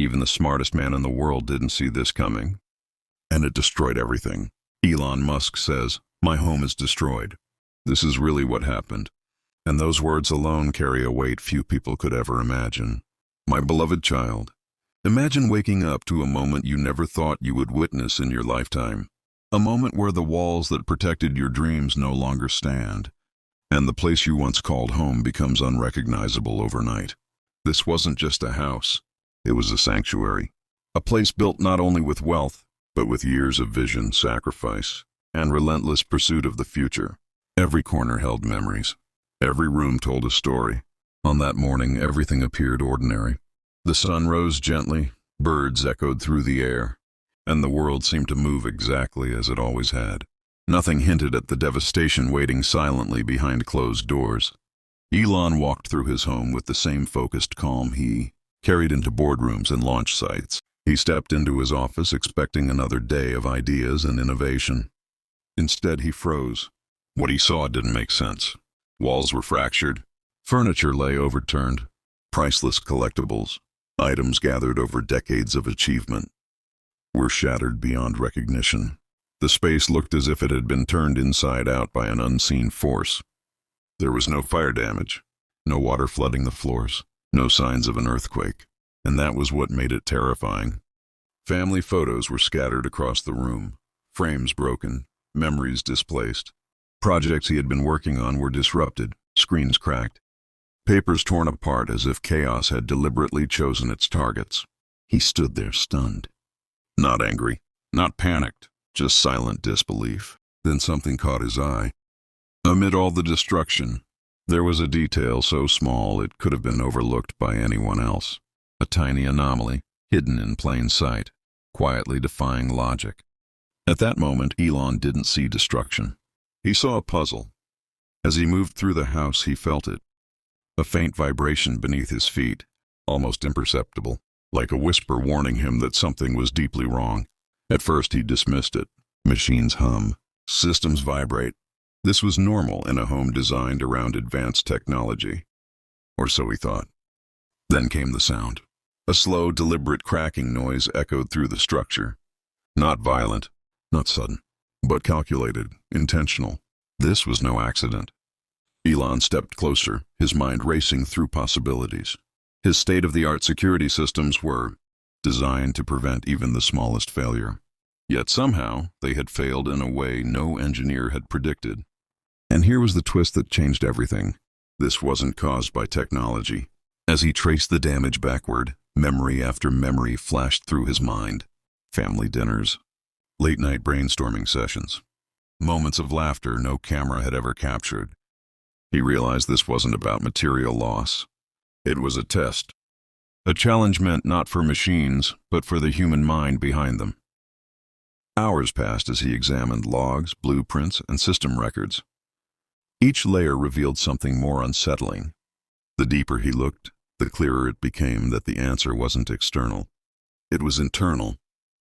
Even the smartest man in the world didn't see this coming. And it destroyed everything. Elon Musk says, "My home is destroyed." This is really what happened. And those words alone carry a weight few people could ever imagine. My beloved child, imagine waking up to a moment you never thought you would witness in your lifetime. A moment where the walls that protected your dreams no longer stand, and the place you once called home becomes unrecognizable overnight. This wasn't just a house. It was a sanctuary. A place built not only with wealth, but with years of vision, sacrifice, and relentless pursuit of the future. Every corner held memories. Every room told a story. On that morning, everything appeared ordinary. The sun rose gently, birds echoed through the air, and the world seemed to move exactly as it always had. Nothing hinted at the devastation waiting silently behind closed doors. Elon walked through his home with the same focused calm he carried into boardrooms and launch sites. He stepped into his office expecting another day of ideas and innovation. Instead, he froze. What he saw didn't make sense. Walls were fractured. Furniture lay overturned. Priceless collectibles, items gathered over decades of achievement, were shattered beyond recognition. The space looked as if it had been turned inside out by an unseen force. There was no fire damage, no water flooding the floors, no signs of an earthquake, and that was what made it terrifying. Family photos were scattered across the room, frames broken, memories displaced. Projects he had been working on were disrupted, screens cracked, papers torn apart as if chaos had deliberately chosen its targets. He stood there stunned. Not angry, not panicked, just silent disbelief. Then something caught his eye. Amid all the destruction, there was a detail so small it could have been overlooked by anyone else. A tiny anomaly, hidden in plain sight, quietly defying logic. At that moment, Elon didn't see destruction. He saw a puzzle. As he moved through the house, he felt it. A faint vibration beneath his feet, almost imperceptible, like a whisper warning him that something was deeply wrong. At first, he dismissed it. Machines hum, systems vibrate. This was normal in a home designed around advanced technology. Or so he thought. Then came the sound. A slow, deliberate cracking noise echoed through the structure. Not violent, not sudden, but calculated, intentional. This was no accident. Elon stepped closer, his mind racing through possibilities. His state-of-the-art security systems were designed to prevent even the smallest failure. Yet somehow, they had failed in a way no engineer had predicted. And here was the twist that changed everything. This wasn't caused by technology. As he traced the damage backward, memory after memory flashed through his mind. Family dinners, late-night brainstorming sessions, moments of laughter no camera had ever captured. He realized this wasn't about material loss. It was a test. A challenge meant not for machines, but for the human mind behind them. Hours passed as he examined logs, blueprints, and system records. Each layer revealed something more unsettling. The deeper he looked, the clearer it became that the answer wasn't external. It was internal.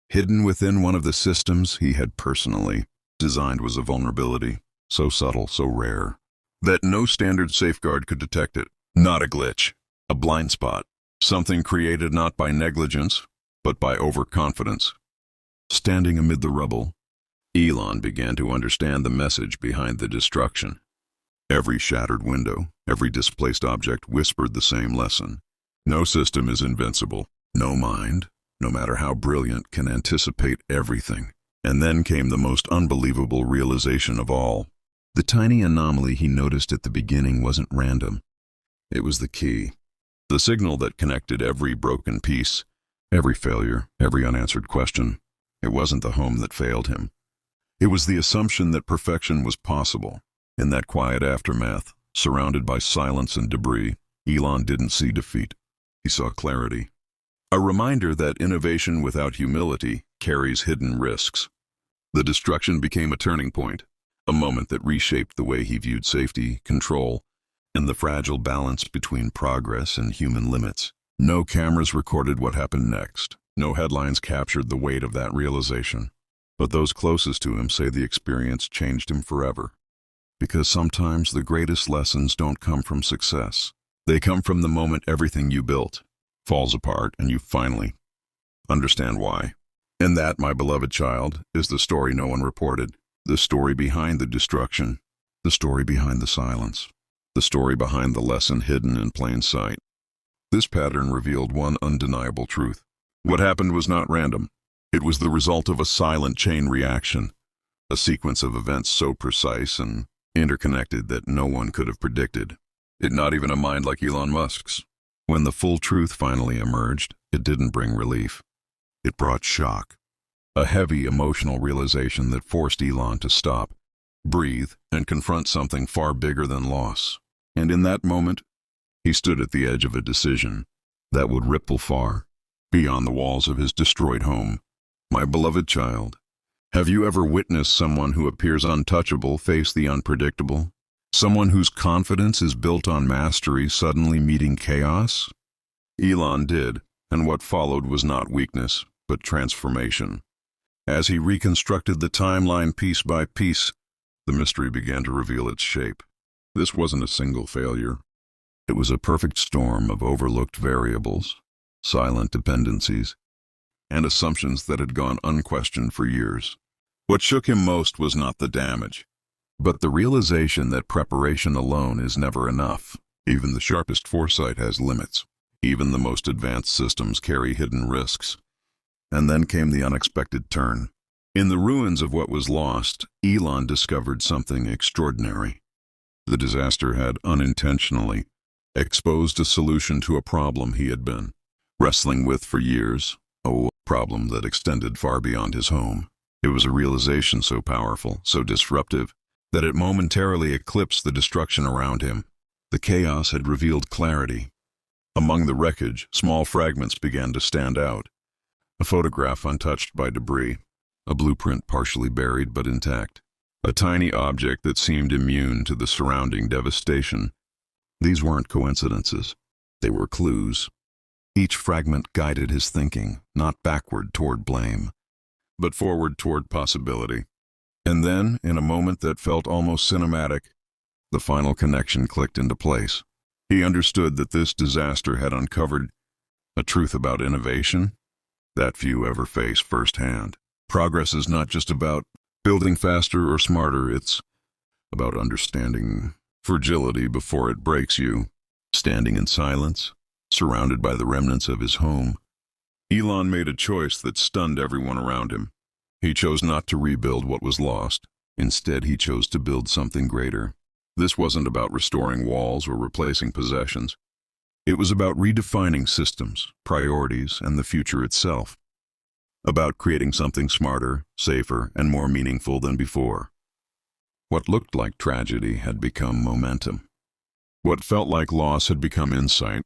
Hidden within one of the systems he had personally designed was a vulnerability, so subtle, so rare, that no standard safeguard could detect it. Not a glitch, a blind spot, something created not by negligence, but by overconfidence. Standing amid the rubble, Elon began to understand the message behind the destruction. Every shattered window, every displaced object whispered the same lesson. No system is invincible. No mind, no matter how brilliant, can anticipate everything. And then came the most unbelievable realization of all. The tiny anomaly he noticed at the beginning wasn't random. It was the key. The signal that connected every broken piece, every failure, every unanswered question. It wasn't the home that failed him. It was the assumption that perfection was possible. In that quiet aftermath, surrounded by silence and debris, Elon didn't see defeat. He saw clarity. A reminder that innovation without humility carries hidden risks. The destruction became a turning point, a moment that reshaped the way he viewed safety, control, and the fragile balance between progress and human limits. No cameras recorded what happened next. No headlines captured the weight of that realization. But those closest to him say the experience changed him forever. Because sometimes the greatest lessons don't come from success. They come from the moment everything you built falls apart and you finally understand why. And that, my beloved child, is the story no one reported. The story behind the destruction. The story behind the silence. The story behind the lesson hidden in plain sight. This pattern revealed one undeniable truth. What happened was not random. It was the result of a silent chain reaction, a sequence of events so precise and interconnected that no one could have predicted it, not even a mind like Elon Musk's. When the full truth finally emerged, it didn't bring relief. It brought shock, a heavy emotional realization that forced Elon to stop, breathe, and confront something far bigger than loss. And in that moment, he stood at the edge of a decision that would ripple far beyond the walls of his destroyed home. My beloved child, have you ever witnessed someone who appears untouchable face the unpredictable? Someone whose confidence is built on mastery suddenly meeting chaos? Elon did, and what followed was not weakness, but transformation. As he reconstructed the timeline piece by piece, the mystery began to reveal its shape. This wasn't a single failure. It was a perfect storm of overlooked variables, silent dependencies, and assumptions that had gone unquestioned for years. What shook him most was not the damage, but the realization that preparation alone is never enough. Even the sharpest foresight has limits. Even the most advanced systems carry hidden risks. And then came the unexpected turn. In the ruins of what was lost, Elon discovered something extraordinary. The disaster had unintentionally exposed a solution to a problem he had been wrestling with for years, a problem that extended far beyond his home. It was a realization so powerful, so disruptive, that it momentarily eclipsed the destruction around him. The chaos had revealed clarity. Among the wreckage, small fragments began to stand out. A photograph untouched by debris, a blueprint partially buried but intact, a tiny object that seemed immune to the surrounding devastation. These weren't coincidences. They were clues. Each fragment guided his thinking, not backward toward blame, but forward toward possibility. And then, in a moment that felt almost cinematic, the final connection clicked into place. He understood that this disaster had uncovered a truth about innovation that few ever face firsthand. Progress is not just about building faster or smarter, it's about understanding fragility before it breaks you. Standing in silence, surrounded by the remnants of his home, Elon made a choice that stunned everyone around him. He chose not to rebuild what was lost. Instead, he chose to build something greater. This wasn't about restoring walls or replacing possessions. It was about redefining systems, priorities, and the future itself. About creating something smarter, safer, and more meaningful than before. What looked like tragedy had become momentum. What felt like loss had become insight.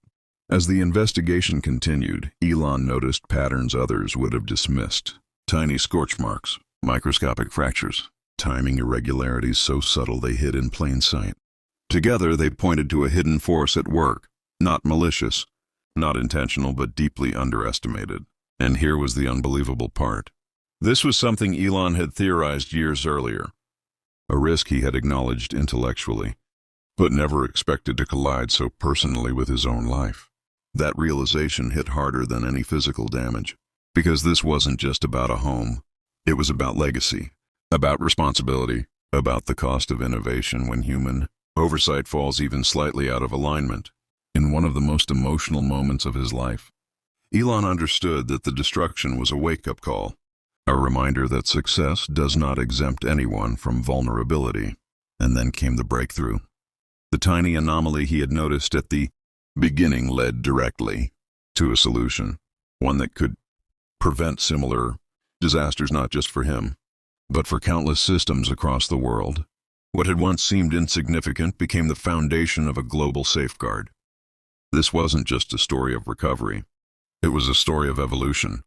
As the investigation continued, Elon noticed patterns others would have dismissed. Tiny scorch marks, microscopic fractures, timing irregularities so subtle they hid in plain sight. Together, they pointed to a hidden force at work, not malicious, not intentional, but deeply underestimated. And here was the unbelievable part. This was something Elon had theorized years earlier, a risk he had acknowledged intellectually, but never expected to collide so personally with his own life. That realization hit harder than any physical damage, because this wasn't just about a home. It was about legacy, about responsibility, about the cost of innovation when human oversight falls even slightly out of alignment. In one of the most emotional moments of his life, Elon understood that the destruction was a wake-up call, a reminder that success does not exempt anyone from vulnerability. And then came the breakthrough. The tiny anomaly he had noticed at the beginning led directly to a solution, one that could prevent similar disasters not just for him, but for countless systems across the world. What had once seemed insignificant became the foundation of a global safeguard. This wasn't just a story of recovery. It was a story of evolution.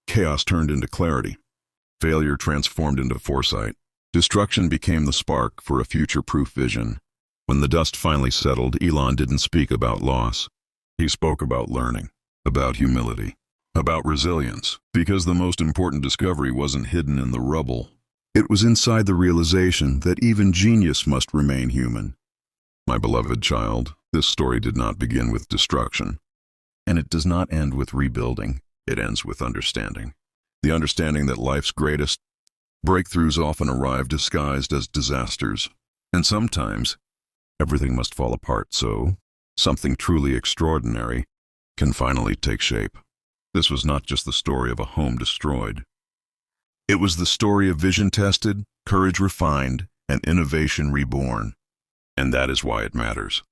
Chaos turned into clarity. Failure transformed into foresight. Destruction became the spark for a future-proof vision. When the dust finally settled, Elon didn't speak about loss. He spoke about learning, about humility, about resilience, because the most important discovery wasn't hidden in the rubble. It was inside the realization that even genius must remain human. My beloved child, this story did not begin with destruction, and it does not end with rebuilding. It ends with understanding. The understanding that life's greatest breakthroughs often arrive disguised as disasters. And sometimes, everything must fall apart so something truly extraordinary can finally take shape. This was not just the story of a home destroyed. It was the story of vision tested, courage refined, and innovation reborn. And that is why it matters.